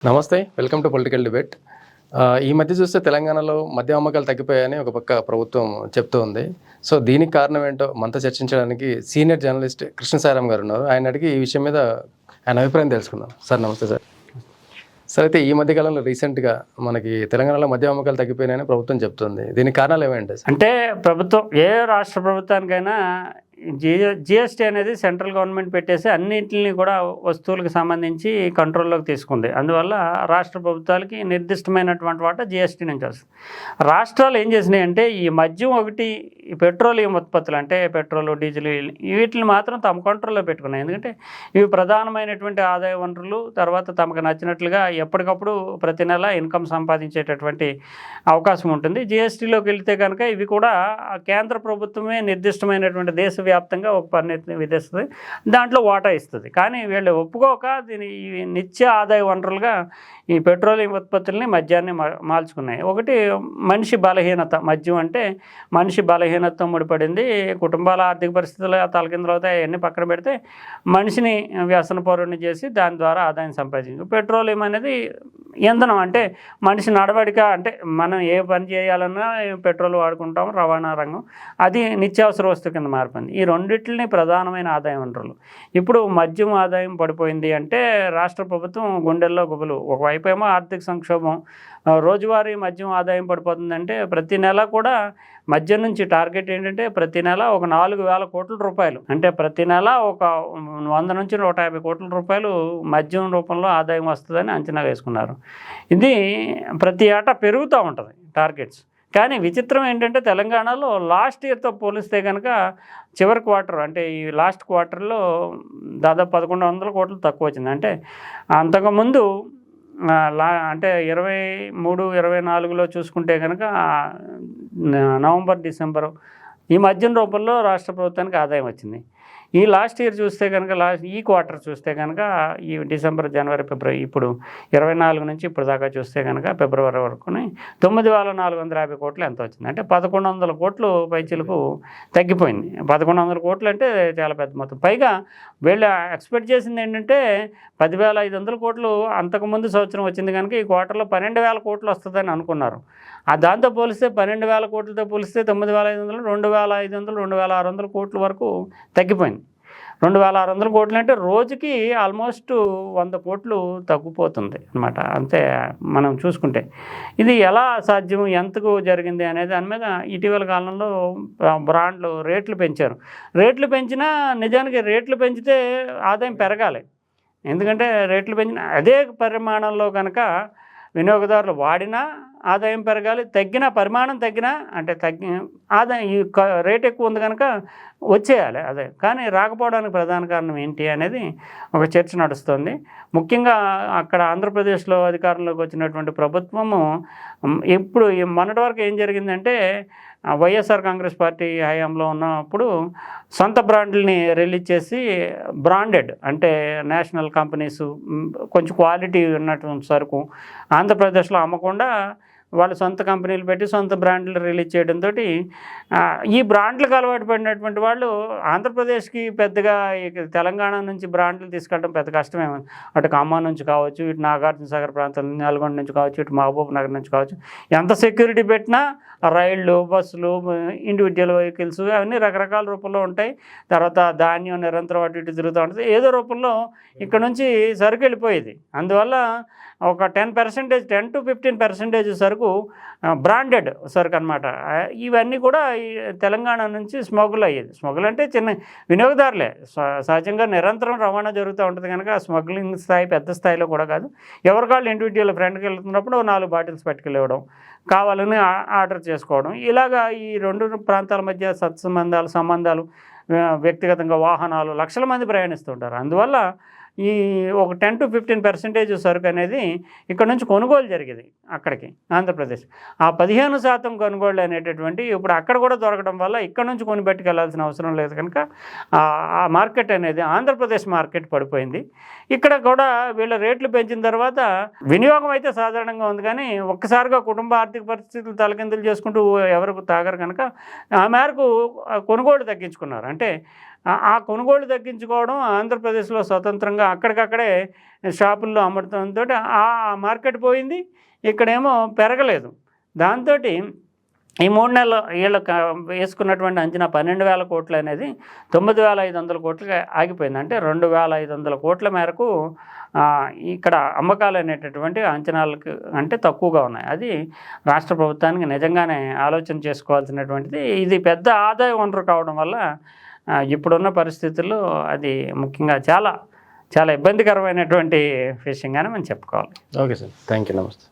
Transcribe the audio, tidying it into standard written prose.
నమస్తే, welcome to political debate. ఈ మధ్య చూస్తే తెలంగాణలో మద్యం అమ్మకాలు తగ్గిపోయాయని ఒక పక్క ప్రభుత్వం చెప్తూ ఉంది. సో దీనికి కారణం ఏంటో మనతో చర్చించడానికి సీనియర్ జర్నలిస్ట్ కృష్ణసాయిరామ్ గారు ఉన్నారు. ఆయన అడిగి ఈ విషయం మీద ఆయన అభిప్రాయం తెలుసుకుందాం. సార్ నమస్తే సార్. సార్, అయితే ఈ మధ్యకాలంలో రీసెంట్గా మనకి తెలంగాణలో మద్యం అమ్మకాలు తగ్గిపోయినాయని ప్రభుత్వం చెప్తుంది. దీనికి కారణాలు ఏమేంటి? అంటే ప్రభుత్వం ఏ రాష్ట్ర ప్రభుత్వానికైనా జిఎస్టీ అనేది సెంట్రల్ గవర్నమెంట్ పెట్టేసి అన్నింటిని కూడా వస్తువులకు సంబంధించి కంట్రోల్లోకి తీసుకుంది. అందువల్ల రాష్ట్ర ప్రభుత్వాలకి నిర్దిష్టమైనటువంటి వాటా జిఎస్టీ నుంచి వస్తుంది. రాష్ట్రాలు ఏం చేసినాయి అంటే ఈ మద్యం ఒకటి, ఈ పెట్రోలియం ఉత్పత్తులు అంటే పెట్రోల్, డీజిల్, వీటిని మాత్రం తమ కంట్రోల్లో పెట్టుకున్నాయి. ఎందుకంటే ఇవి ప్రధానమైనటువంటి ఆదాయ వనరులు. తర్వాత తమకు నచ్చినట్లుగా ఎప్పటికప్పుడు ప్రతి నెల ఇన్కమ్ సంపాదించేటటువంటి అవకాశం ఉంటుంది. జిఎస్టీలోకి వెళితే కనుక ఇవి కూడా కేంద్ర ప్రభుత్వమే నిర్దిష్టమైనటువంటి దేశవ్యాప్తంగా ఒక పన్ను విధిస్తుంది, దాంట్లో వాటా ఇస్తుంది. కానీ వీళ్ళు ఒప్పుకోక దీని నిత్య ఆదాయ వనరులుగా ఈ పెట్రోలియం ఉత్పత్తుల్ని మద్యాన్ని మార్చుకున్నాయి. ఒకటి మనిషి బలహీనత. మద్యం అంటే మనిషి బలహీనతతో ముడిపడింది. కుటుంబాల ఆర్థిక పరిస్థితులు తలకిందులవుతాయి. అవన్నీ పక్కన పెడితే మనిషిని వ్యసన పరుని చేసి దాని ద్వారా ఆదాయం సంపాదించింది. పెట్రోలియం అనేది ఇంధనం, అంటే మనిషి నడవడిక, అంటే మనం ఏ పని చేయాలన్నా పెట్రోల్ వాడుకుంటాం, రవాణా రంగం, అది నిత్యావసర వస్తువు కింద మారిపోయింది. ఈ రెండింటిని ప్రధానమైన ఆదాయ వనరులు. ఇప్పుడు మద్యం ఆదాయం పడిపోయింది అంటే రాష్ట్ర ప్రభుత్వం గుండెల్లో గుబులు. ఒకవైపు ఏమో ఆర్థిక సంక్షోభం, రోజువారీ మద్యం ఆదాయం పడిపోతుందంటే ప్రతి నెల కూడా మద్యం నుంచి టార్గెట్ ఏంటంటే ప్రతి నెల ఒక 4,000 కోట్ల రూపాయలు, అంటే ప్రతి నెల ఒక 100 నుంచి 150 కోట్ల రూపాయలు మద్యం రూపంలో ఆదాయం వస్తుందని అంచనా వేసుకున్నారు. ఇది ప్రతి ఏటా పెరుగుతూ ఉంటుంది టార్గెట్స్. కానీ విచిత్రం ఏంటంటే తెలంగాణలో లాస్ట్ ఇయర్తో పోలిస్తే కనుక చివరి క్వార్టర్, అంటే ఈ లాస్ట్ క్వార్టర్లో దాదాపు 1,100 కోట్లు తక్కువ వచ్చింది. అంటే అంతకుముందు అంటే 23-24లో చూసుకుంటే కనుక నవంబర్, డిసెంబరు ఈ మధ్యం రూపంలో రాష్ట్ర ప్రభుత్వానికి ఆదాయం వచ్చింది. ఈ లాస్ట్ ఇయర్ చూస్తే కనుక ఈ క్వార్టర్ చూస్తే కనుక ఈ డిసెంబర్, జనవరి, ఫిబ్రవరి, ఇప్పుడు 24 నుంచి ఇప్పుడు దాకా చూస్తే కనుక ఫిబ్రవరి వరకుని 9,450 కోట్లు ఎంత వచ్చింది, అంటే 1,100 కోట్లు పైచీలకు తగ్గిపోయింది. 1,100 కోట్లు అంటే చాలా పెద్ద మొత్తం. పైగా వీళ్ళు ఎక్స్పెక్ట్ చేసింది ఏంటంటే 10,500 కోట్లు అంతకుముందు సంవత్సరం వచ్చింది కనుక ఈ క్వార్టర్లో 12,000 కోట్లు వస్తుందని అనుకున్నారు. దాంతో పోలిస్తే 12,000 కోట్లతో పోలిస్తే 9,500, 2,500, 2,600 కోట్ల వరకు తగ్గిపోయింది. 2,600 కోట్లు అంటే రోజుకి ఆల్మోస్ట్ 100 కోట్లు తగ్గిపోతుంది అన్నమాట. అంతే మనం చూసుకుంటే. ఇది ఎలా సాధ్యం, ఎంతకు జరిగింది అనే దాని మీద ఇటీవల కాలంలో బ్రాండ్లు రేట్లు పెంచారు. రేట్లు పెంచినా నిజానికి రేట్లు పెంచితే ఆదాయం పెరగాలి. ఎందుకంటే రేట్లు పెంచిన అదే పరిమాణంలో కనుక వినియోగదారులు వాడినా ఆదాయం పెరగాలి, తగ్గిన పరిమాణం తగ్గినా, అంటే ఆదాయం ఈ రేట్ ఎక్కువ ఉంది కనుక వచ్చేయాలి అదే. కానీ రాకపోవడానికి ప్రధాన కారణం ఏంటి అనేది ఒక చర్చ నడుస్తుంది. ముఖ్యంగా అక్కడ ఆంధ్రప్రదేశ్లో అధికారంలోకి వచ్చినటువంటి ప్రభుత్వము ఇప్పుడు మొన్నటి వరకు ఏం జరిగిందంటే వైఎస్ఆర్ కాంగ్రెస్ పార్టీ హయాంలో ఉన్నప్పుడు సొంత బ్రాండ్లని రిలీజ్ చేసి బ్రాండెడ్, అంటే నేషనల్ కంపెనీస్ కొంచెం క్వాలిటీ ఉన్నటువంటి సరుకు ఆంధ్రప్రదేశ్లో అమ్మకుండా వాళ్ళు సొంత కంపెనీలు పెట్టి సొంత బ్రాండ్లు రిలీజ్ చేయడంతో ఈ బ్రాండ్లకు అలవాటు పడినటువంటి వాళ్ళు ఆంధ్రప్రదేశ్కి పెద్దగా తెలంగాణ నుంచి బ్రాండ్లు తీసుకెళ్ళడం పెద్ద కష్టమేమో. అటు ఖమ్మం నుంచి కావచ్చు, ఇటు నాగార్జున సాగర్ ప్రాంతం నల్గొండ నుంచి కావచ్చు, ఇటు మహబూబ్ నగర్ నుంచి కావచ్చు, ఎంత సెక్యూరిటీ పెట్టినా రైళ్ళు, బస్సులు, ఇండివిజువల్ వెహికల్స్ అవన్నీ రకరకాల రూపంలో ఉంటాయి. తర్వాత ధాన్యం నిరంతరం అటు ఇటు తిరుగుతూ ఉంటుంది. ఏదో రూపంలో ఇక్కడ నుంచి సరుకు వెళ్ళిపోయేది. అందువల్ల ఒక 10% to 15% సరుకు బ్రాండెడ్ సరుకు అనమాట. ఇవన్నీ కూడా ఈ తెలంగాణ నుంచి స్మగుల్ అయ్యేది. స్మగుల్ అంటే చిన్న వినియోగదారులే, సహజంగా నిరంతరం రవాణా జరుగుతూ ఉంటుంది కనుక స్మగ్లింగ్ స్థాయి పెద్ద స్థాయిలో కూడా కాదు. ఎవరికాళ్ళు ఇండివిజువల్ ఫ్రెండ్కి వెళ్తున్నప్పుడు 4 బాటిల్స్ పట్టుకెళ్ళివ్వడం, కావాలని ఆర్డర్ చేసుకోవడం, ఇలాగా ఈ 2 ప్రాంతాల మధ్య సంబంధాలు, వ్యక్తిగతంగా వాహనాలు, లక్షల మంది ప్రయాణిస్తుంటారు. అందువల్ల ఈ ఒక 10 to 15% సరుకు అనేది ఇక్కడ నుంచి కొనుగోలు జరిగేది అక్కడికి ఆంధ్రప్రదేశ్. ఆ 15% కొనుగోళ్ళు అనేటటువంటి ఇప్పుడు అక్కడ కూడా దొరకడం వల్ల ఇక్కడ నుంచి కొని పెట్టుకెళ్లాల్సిన అవసరం లేదు కనుక ఆ మార్కెట్ అనేది ఆంధ్రప్రదేశ్ మార్కెట్ పడిపోయింది. ఇక్కడ కూడా వీళ్ళ రేట్లు పెంచిన తర్వాత వినియోగం అయితే సాధారణంగా ఉంది, కానీ ఒక్కసారిగా కుటుంబ ఆర్థిక పరిస్థితులు తలకిందులు చేసుకుంటూ ఎవరికి తాగరు కనుక ఆ మేరకు కొనుగోలు తగ్గించుకున్నారు. అంటే ఆ కొనుగోలు తగ్గించుకోవడం, ఆంధ్రప్రదేశ్లో స్వతంత్రంగా అక్కడికక్కడే షాపుల్లో అమ్మడంతో ఆ మార్కెట్ పోయింది, ఇక్కడేమో పెరగలేదు. దాంతో ఈ 3 నెలలు వీళ్ళు వేసుకున్నటువంటి అంచనా 12,000 కోట్లు అనేది 9,500 కోట్లుగా ఆగిపోయింది. అంటే 2,500 కోట్ల మేరకు ఇక్కడ అమ్మకాలు అనేటటువంటి అంచనాలకు అంటే తక్కువగా ఉన్నాయి. అది రాష్ట్ర ప్రభుత్వానికి నిజంగానే ఆలోచన చేసుకోవాల్సినటువంటిది. ఇది పెద్ద ఆదాయ వనరు కావడం వల్ల ఇప్పుడున్న పరిస్థితుల్లో అది ముఖ్యంగా చాలా చాలా ఇబ్బందికరమైనటువంటి విషయంగానే మనం చెప్పుకోవాలి. ఓకే సార్, థ్యాంక్ యూ, నమస్తే.